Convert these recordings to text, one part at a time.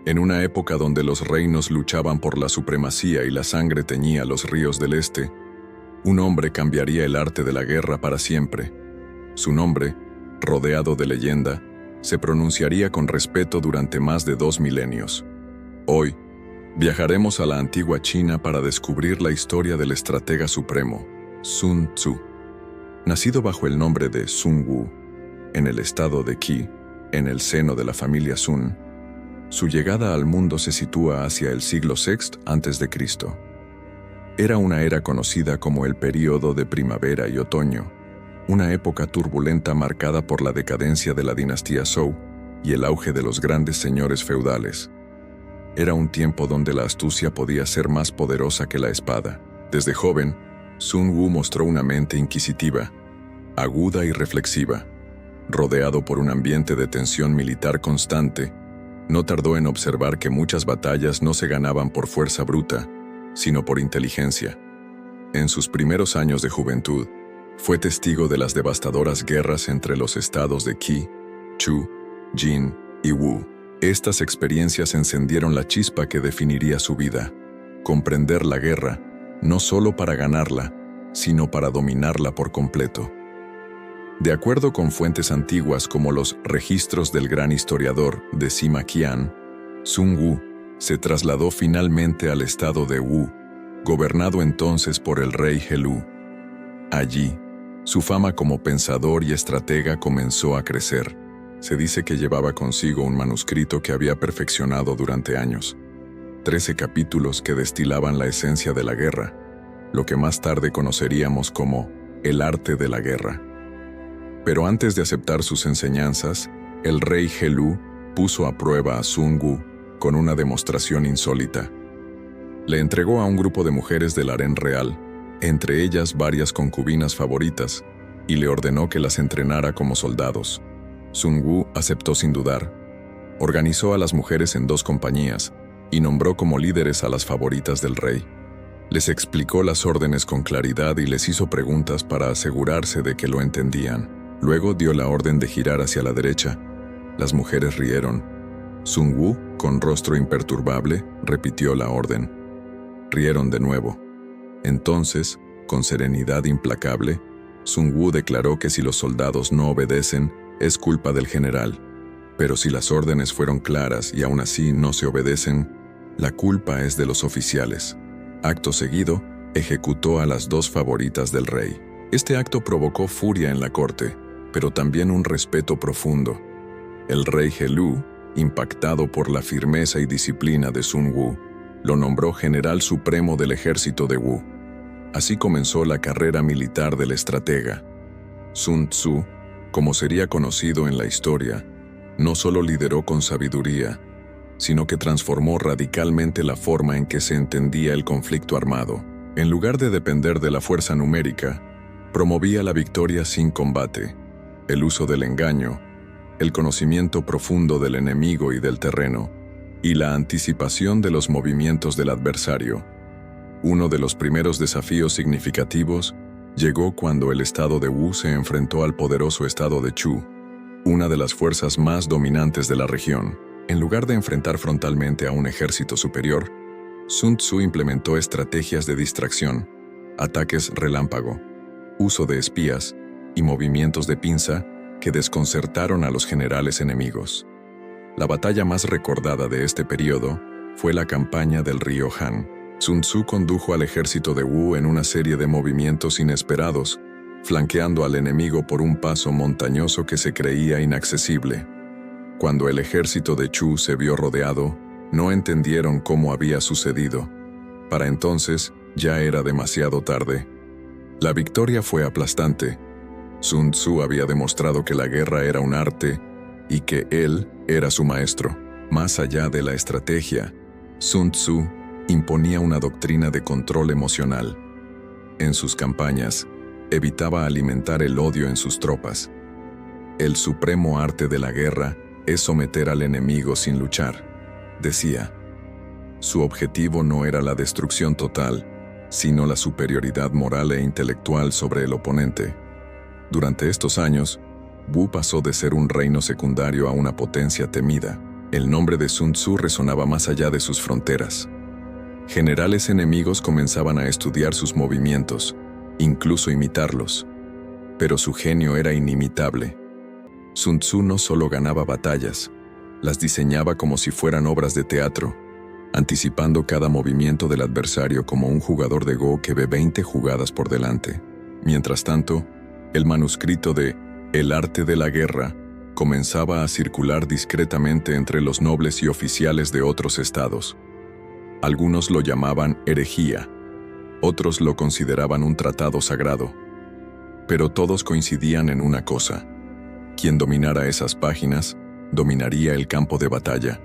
En una época donde los reinos luchaban por la supremacía y la sangre teñía los ríos del este, un hombre cambiaría el arte de la guerra para siempre. Su nombre, rodeado de leyenda, se pronunciaría con respeto durante más de 2 milenios. Hoy, viajaremos a la antigua China para descubrir la historia del estratega supremo, Sun Tzu. Nacido bajo el nombre de Sun Wu, en el estado de Qi, en el seno de la familia Sun, su llegada al mundo se sitúa hacia el siglo VI a.C. Era una era conocida como el período de primavera y otoño, una época turbulenta marcada por la decadencia de la dinastía Zhou y el auge de los grandes señores feudales. Era un tiempo donde la astucia podía ser más poderosa que la espada. Desde joven, Sun Wu mostró una mente inquisitiva, aguda y reflexiva. Rodeado por un ambiente de tensión militar constante, no tardó en observar que muchas batallas no se ganaban por fuerza bruta, sino por inteligencia. En sus primeros años de juventud, fue testigo de las devastadoras guerras entre los estados de Qi, Chu, Jin y Wu. Estas experiencias encendieron la chispa que definiría su vida: comprender la guerra, no solo para ganarla, sino para dominarla por completo. De acuerdo con fuentes antiguas como los registros del gran historiador de Sima Qian, Sun Wu se trasladó finalmente al estado de Wu, gobernado entonces por el rey Helú. Allí, su fama como pensador y estratega comenzó a crecer. Se dice que llevaba consigo un manuscrito que había perfeccionado durante años, 13 capítulos que destilaban la esencia de la guerra, lo que más tarde conoceríamos como el arte de la guerra. Pero antes de aceptar sus enseñanzas, el rey Helú puso a prueba a Sun Wu con una demostración insólita. Le entregó a un grupo de mujeres del harén real, entre ellas varias concubinas favoritas, y le ordenó que las entrenara como soldados. Sun Wu aceptó sin dudar. Organizó a las mujeres en 2 compañías y nombró como líderes a las favoritas del rey. Les explicó las órdenes con claridad y les hizo preguntas para asegurarse de que lo entendían. Luego dio la orden de girar hacia la derecha. Las mujeres rieron. Sun Wu, con rostro imperturbable, repitió la orden. Rieron de nuevo. Entonces, con serenidad implacable, Sun Wu declaró que si los soldados no obedecen, es culpa del general. Pero si las órdenes fueron claras y aún así no se obedecen, la culpa es de los oficiales. Acto seguido, ejecutó a las 2 favoritas del rey. Este acto provocó furia en la corte, pero también un respeto profundo. El rey Helú, impactado por la firmeza y disciplina de Sun Wu, lo nombró general supremo del ejército de Wu. Así comenzó la carrera militar del estratega. Sun Tzu, como sería conocido en la historia, no solo lideró con sabiduría, sino que transformó radicalmente la forma en que se entendía el conflicto armado. En lugar de depender de la fuerza numérica, promovía la victoria sin combate, el uso del engaño, el conocimiento profundo del enemigo y del terreno, y la anticipación de los movimientos del adversario. Uno de los primeros desafíos significativos llegó cuando el estado de Wu se enfrentó al poderoso estado de Chu, una de las fuerzas más dominantes de la región. En lugar de enfrentar frontalmente a un ejército superior, Sun Tzu implementó estrategias de distracción, ataques relámpago, uso de espías y movimientos de pinza que desconcertaron a los generales enemigos. La batalla más recordada de este periodo fue la campaña del río Han. Sun Tzu condujo al ejército de Wu en una serie de movimientos inesperados, flanqueando al enemigo por un paso montañoso que se creía inaccesible. Cuando el ejército de Chu se vio rodeado, no entendieron cómo había sucedido. Para entonces, ya era demasiado tarde. La victoria fue aplastante. Sun Tzu había demostrado que la guerra era un arte y que él era su maestro. Más allá de la estrategia, Sun Tzu imponía una doctrina de control emocional. En sus campañas, evitaba alimentar el odio en sus tropas. El supremo arte de la guerra es someter al enemigo sin luchar, decía. Su objetivo no era la destrucción total, sino la superioridad moral e intelectual sobre el oponente. Durante estos años, Wu pasó de ser un reino secundario a una potencia temida. El nombre de Sun Tzu resonaba más allá de sus fronteras. Generales enemigos comenzaban a estudiar sus movimientos, incluso imitarlos. Pero su genio era inimitable. Sun Tzu no solo ganaba batallas, las diseñaba como si fueran obras de teatro, anticipando cada movimiento del adversario como un jugador de Go que ve 20 jugadas por delante. Mientras tanto, el manuscrito de El arte de la guerra comenzaba a circular discretamente entre los nobles y oficiales de otros estados. Algunos lo llamaban herejía, otros lo consideraban un tratado sagrado. Pero todos coincidían en una cosa: quien dominara esas páginas, dominaría el campo de batalla.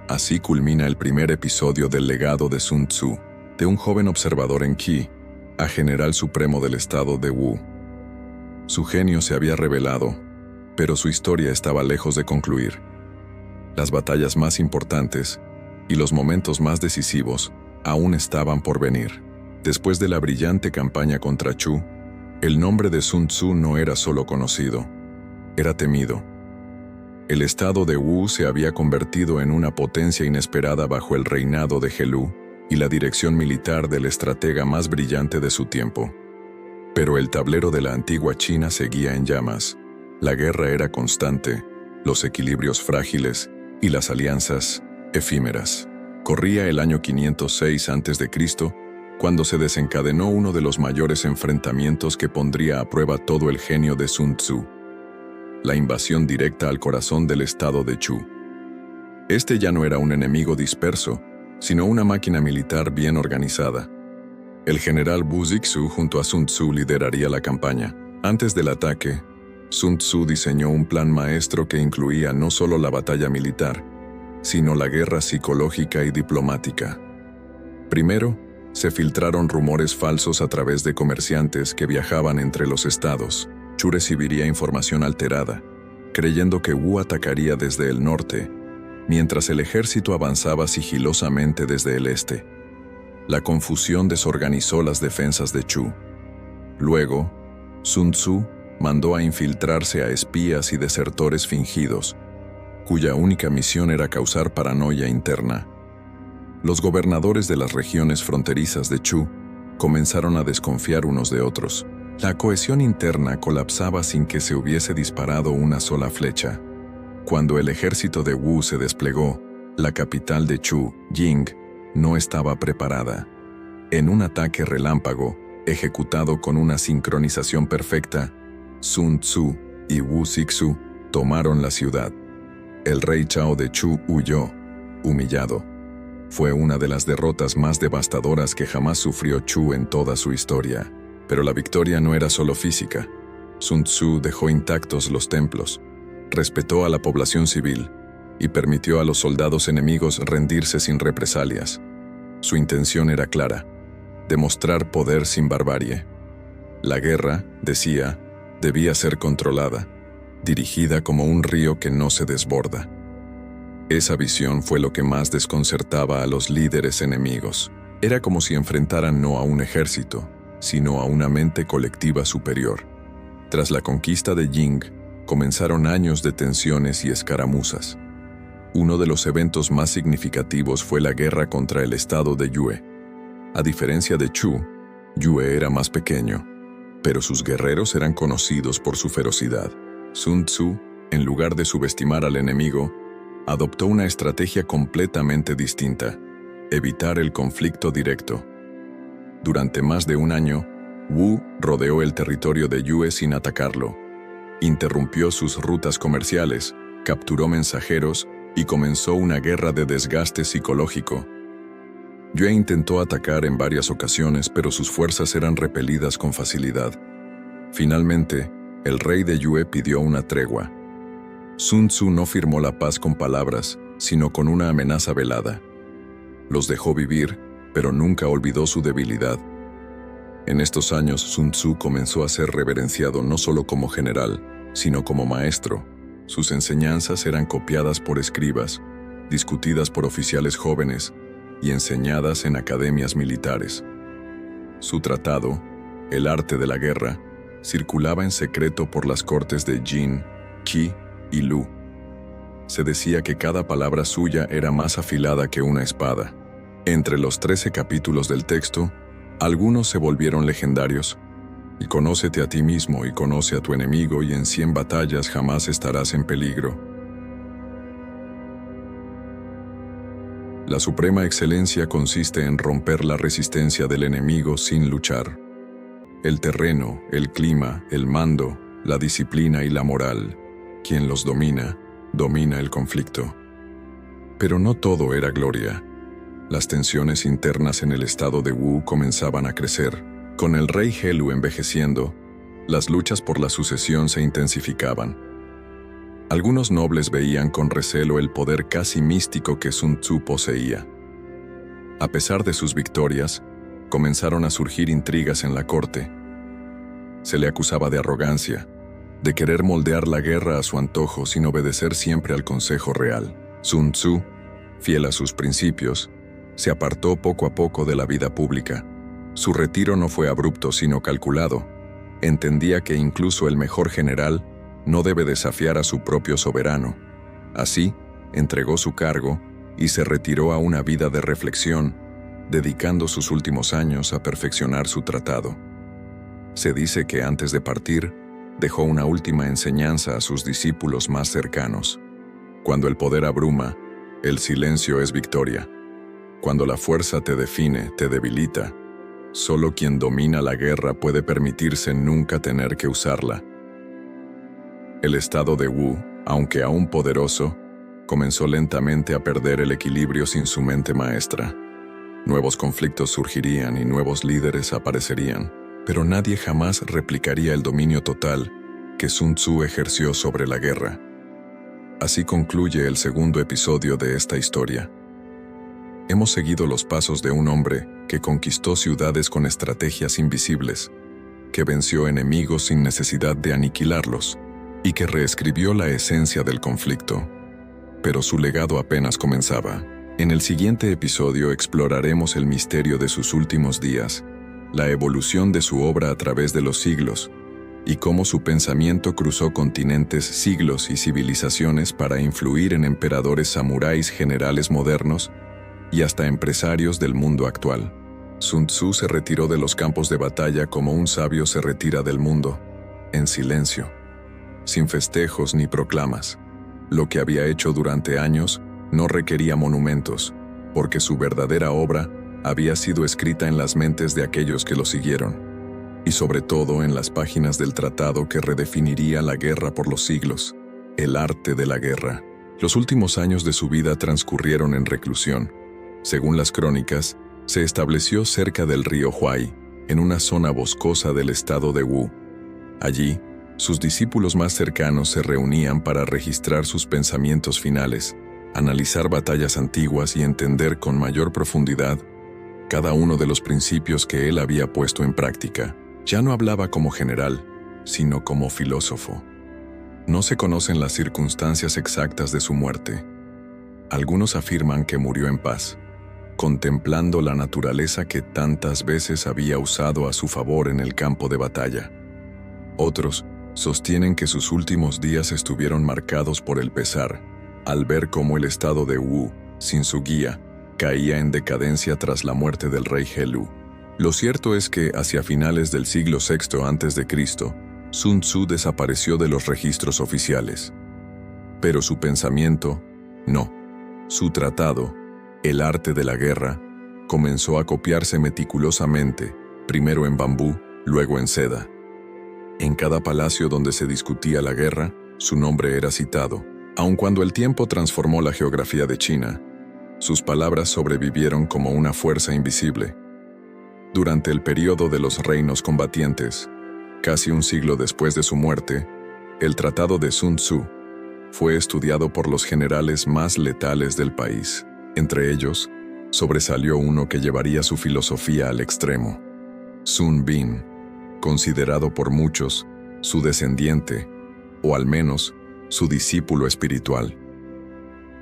Así culmina el primer episodio del legado de Sun Tzu, de un joven observador en Qi, a general supremo del estado de Wu. Su genio se había revelado, pero su historia estaba lejos de concluir. Las batallas más importantes y los momentos más decisivos aún estaban por venir. Después de la brillante campaña contra Chu, el nombre de Sun Tzu no era solo conocido, era temido. El estado de Wu se había convertido en una potencia inesperada bajo el reinado de Helú y la dirección militar del estratega más brillante de su tiempo. Pero el tablero de la antigua China seguía en llamas. La guerra era constante, los equilibrios frágiles y las alianzas efímeras. Corría el año 506 a.C., cuando se desencadenó uno de los mayores enfrentamientos que pondría a prueba todo el genio de Sun Tzu: la invasión directa al corazón del estado de Chu. Este ya no era un enemigo disperso, sino una máquina militar bien organizada. El general Wu Zixu junto a Sun Tzu lideraría la campaña. Antes del ataque, Sun Tzu diseñó un plan maestro que incluía no solo la batalla militar, sino la guerra psicológica y diplomática. Primero, se filtraron rumores falsos a través de comerciantes que viajaban entre los estados. Chu recibiría información alterada, creyendo que Wu atacaría desde el norte, mientras el ejército avanzaba sigilosamente desde el este. La confusión desorganizó las defensas de Chu. Luego, Sun Tzu mandó a infiltrarse a espías y desertores fingidos, cuya única misión era causar paranoia interna. Los gobernadores de las regiones fronterizas de Chu comenzaron a desconfiar unos de otros. La cohesión interna colapsaba sin que se hubiese disparado una sola flecha. Cuando el ejército de Wu se desplegó, la capital de Chu, Ying, no estaba preparada. En un ataque relámpago, ejecutado con una sincronización perfecta, Sun Tzu y Wu Zixu tomaron la ciudad. El rey Chao de Chu huyó, humillado. Fue una de las derrotas más devastadoras que jamás sufrió Chu en toda su historia. Pero la victoria no era solo física. Sun Tzu dejó intactos los templos, respetó a la población civil y permitió a los soldados enemigos rendirse sin represalias. Su intención era clara: demostrar poder sin barbarie. La guerra, decía, debía ser controlada, dirigida como un río que no se desborda. Esa visión fue lo que más desconcertaba a los líderes enemigos. Era como si enfrentaran no a un ejército, sino a una mente colectiva superior. Tras la conquista de Ying, comenzaron años de tensiones y escaramuzas. Uno de los eventos más significativos fue la guerra contra el estado de Yue. A diferencia de Chu, Yue era más pequeño, pero sus guerreros eran conocidos por su ferocidad. Sun Tzu, en lugar de subestimar al enemigo, adoptó una estrategia completamente distinta: evitar el conflicto directo. Durante más de un año, Wu rodeó el territorio de Yue sin atacarlo. Interrumpió sus rutas comerciales, capturó mensajeros y comenzó una guerra de desgaste psicológico. Yue intentó atacar en varias ocasiones, pero sus fuerzas eran repelidas con facilidad. Finalmente, el rey de Yue pidió una tregua. Sun Tzu no firmó la paz con palabras, sino con una amenaza velada. Los dejó vivir, pero nunca olvidó su debilidad. En estos años, Sun Tzu comenzó a ser reverenciado no solo como general, sino como maestro. Sus enseñanzas eran copiadas por escribas, discutidas por oficiales jóvenes y enseñadas en academias militares. Su tratado, El arte de la guerra, circulaba en secreto por las cortes de Jin, Qi y Lu. Se decía que cada palabra suya era más afilada que una espada. Entre los 13 capítulos del texto, algunos se volvieron legendarios. Y conócete a ti mismo y conoce a tu enemigo, y en 100 batallas jamás estarás en peligro. La suprema excelencia consiste en romper la resistencia del enemigo sin luchar. El terreno, el clima, el mando, la disciplina y la moral. Quien los domina, domina el conflicto. Pero no todo era gloria. Las tensiones internas en el estado de Wu comenzaban a crecer. Con el rey Helu envejeciendo, las luchas por la sucesión se intensificaban. Algunos nobles veían con recelo el poder casi místico que Sun Tzu poseía. A pesar de sus victorias, comenzaron a surgir intrigas en la corte. Se le acusaba de arrogancia, de querer moldear la guerra a su antojo sin obedecer siempre al consejo real. Sun Tzu, fiel a sus principios, se apartó poco a poco de la vida pública. Su retiro no fue abrupto sino calculado. Entendía que incluso el mejor general no debe desafiar a su propio soberano. Así, entregó su cargo y se retiró a una vida de reflexión, dedicando sus últimos años a perfeccionar su tratado. Se dice que antes de partir, dejó una última enseñanza a sus discípulos más cercanos. Cuando el poder abruma, el silencio es victoria. Cuando la fuerza te define, te debilita. Solo quien domina la guerra puede permitirse nunca tener que usarla. El estado de Wu, aunque aún poderoso, comenzó lentamente a perder el equilibrio sin su mente maestra. Nuevos conflictos surgirían y nuevos líderes aparecerían, pero nadie jamás replicaría el dominio total que Sun Tzu ejerció sobre la guerra. Así concluye el segundo episodio de esta historia. Hemos seguido los pasos de un hombre que conquistó ciudades con estrategias invisibles, que venció enemigos sin necesidad de aniquilarlos, y que reescribió la esencia del conflicto. Pero su legado apenas comenzaba. En el siguiente episodio exploraremos el misterio de sus últimos días, la evolución de su obra a través de los siglos, y cómo su pensamiento cruzó continentes, siglos y civilizaciones para influir en emperadores samuráis, generales modernos y hasta empresarios del mundo actual. Sun Tzu se retiró de los campos de batalla como un sabio se retira del mundo, en silencio, sin festejos ni proclamas. Lo que había hecho durante años no requería monumentos, porque su verdadera obra había sido escrita en las mentes de aquellos que lo siguieron, y sobre todo en las páginas del tratado que redefiniría la guerra por los siglos, el arte de la guerra. Los últimos años de su vida transcurrieron en reclusión. Según las crónicas, se estableció cerca del río Huai, en una zona boscosa del estado de Wu. Allí, sus discípulos más cercanos se reunían para registrar sus pensamientos finales, analizar batallas antiguas y entender con mayor profundidad cada uno de los principios que él había puesto en práctica. Ya no hablaba como general, sino como filósofo. No se conocen las circunstancias exactas de su muerte. Algunos afirman que murió en paz, contemplando la naturaleza que tantas veces había usado a su favor en el campo de batalla. Otros sostienen que sus últimos días estuvieron marcados por el pesar, al ver cómo el estado de Wu, sin su guía, caía en decadencia tras la muerte del rey Helu. Lo cierto es que hacia finales del siglo VI a.C., Sun Tzu desapareció de los registros oficiales. Pero su pensamiento, no. Su tratado, el arte de la guerra, comenzó a copiarse meticulosamente, primero en bambú, luego en seda. En cada palacio donde se discutía la guerra, su nombre era citado. Aun cuando el tiempo transformó la geografía de China, sus palabras sobrevivieron como una fuerza invisible. Durante el período de los reinos combatientes, casi un siglo después de su muerte, el tratado de Sun Tzu fue estudiado por los generales más letales del país. Entre ellos, sobresalió uno que llevaría su filosofía al extremo: Sun Bin, considerado por muchos su descendiente, o al menos su discípulo espiritual.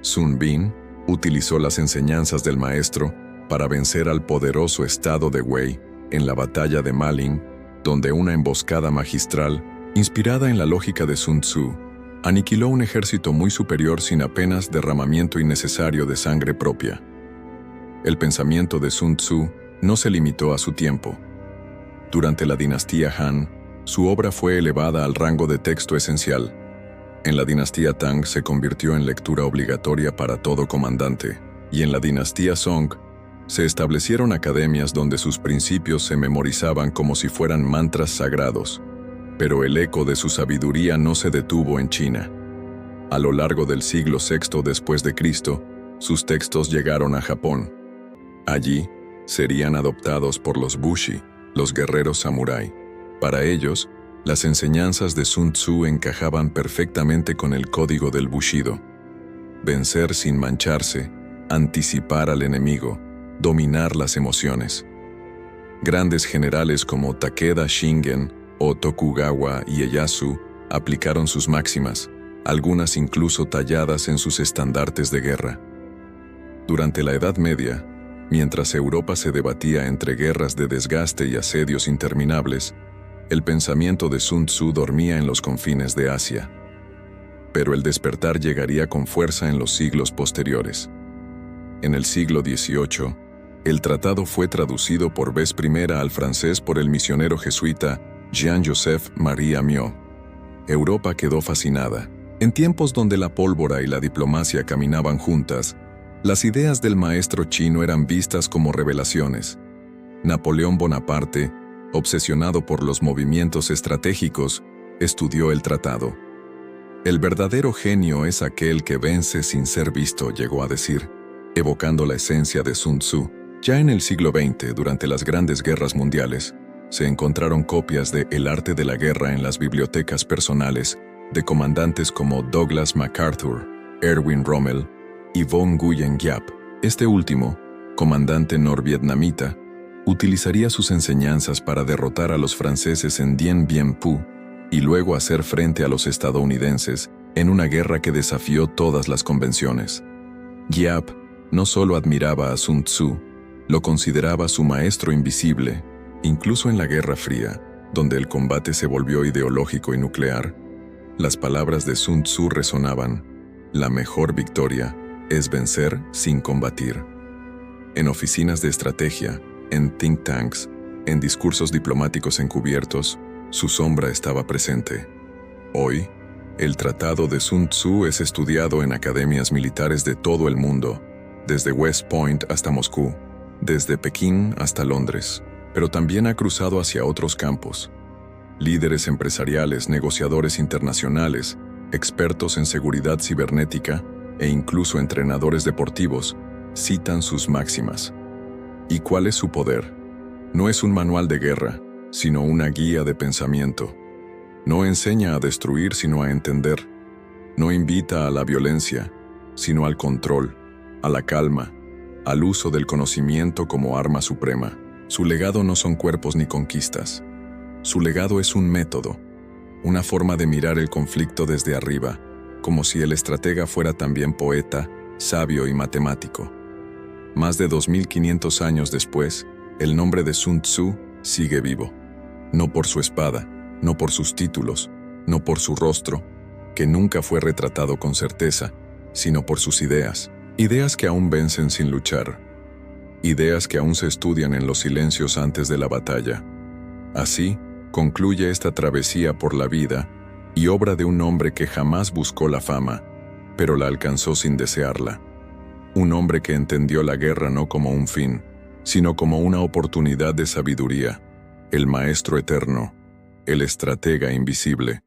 Sun Bin utilizó las enseñanzas del maestro para vencer al poderoso estado de Wei en la batalla de Malin, donde una emboscada magistral, inspirada en la lógica de Sun Tzu, Aniquiló un ejército muy superior sin apenas derramamiento innecesario de sangre propia. El pensamiento de Sun Tzu no se limitó a su tiempo. Durante la dinastía Han, su obra fue elevada al rango de texto esencial. En la dinastía Tang se convirtió en lectura obligatoria para todo comandante, y en la dinastía Song se establecieron academias donde sus principios se memorizaban como si fueran mantras sagrados. Pero el eco de su sabiduría no se detuvo en China. A lo largo del siglo VI después de Cristo, sus textos llegaron a Japón. Allí, serían adoptados por los Bushi, los guerreros samurái. Para ellos, las enseñanzas de Sun Tzu encajaban perfectamente con el código del Bushido. Vencer sin mancharse, anticipar al enemigo, dominar las emociones. Grandes generales como Takeda Shingen o Tokugawa Ieyasu aplicaron sus máximas, algunas incluso talladas en sus estandartes de guerra. Durante la Edad Media, mientras Europa se debatía entre guerras de desgaste y asedios interminables, el pensamiento de Sun Tzu dormía en los confines de Asia. Pero el despertar llegaría con fuerza en los siglos posteriores. En el siglo XVIII, el tratado fue traducido por vez primera al francés por el misionero jesuita Jean-Joseph Marie Amiot. Europa quedó fascinada. En tiempos donde la pólvora y la diplomacia caminaban juntas, las ideas del maestro chino eran vistas como revelaciones. Napoleón Bonaparte, obsesionado por los movimientos estratégicos, estudió el tratado. El verdadero genio es aquel que vence sin ser visto, llegó a decir, evocando la esencia de Sun Tzu. Ya en el siglo XX, durante las grandes guerras mundiales, se encontraron copias de El arte de la guerra en las bibliotecas personales de comandantes como Douglas MacArthur, Erwin Rommel y von Nguyen Giap. Este último, comandante norvietnamita, utilizaría sus enseñanzas para derrotar a los franceses en Dien Bien Phu y luego hacer frente a los estadounidenses en una guerra que desafió todas las convenciones. Giap no solo admiraba a Sun Tzu, lo consideraba su maestro invisible. Incluso en la Guerra Fría, donde el combate se volvió ideológico y nuclear, las palabras de Sun Tzu resonaban: la mejor victoria es vencer sin combatir. En oficinas de estrategia, en think tanks, en discursos diplomáticos encubiertos, su sombra estaba presente. Hoy, el tratado de Sun Tzu es estudiado en academias militares de todo el mundo, desde West Point hasta Moscú, desde Pekín hasta Londres, pero también ha cruzado hacia otros campos. Líderes empresariales, negociadores internacionales, expertos en seguridad cibernética e incluso entrenadores deportivos citan sus máximas. ¿Y cuál es su poder? No es un manual de guerra, sino una guía de pensamiento. No enseña a destruir, sino a entender. No invita a la violencia, sino al control, a la calma, al uso del conocimiento como arma suprema. Su legado no son cuerpos ni conquistas. Su legado es un método, una forma de mirar el conflicto desde arriba, como si el estratega fuera también poeta, sabio y matemático. Más de 2500 años después, el nombre de Sun Tzu sigue vivo. No por su espada, no por sus títulos, no por su rostro, que nunca fue retratado con certeza, sino por sus ideas. Ideas que aún vencen sin luchar. Ideas que aún se estudian en los silencios antes de la batalla. Así, concluye esta travesía por la vida y obra de un hombre que jamás buscó la fama, pero la alcanzó sin desearla. Un hombre que entendió la guerra no como un fin, sino como una oportunidad de sabiduría, el maestro eterno, el estratega invisible.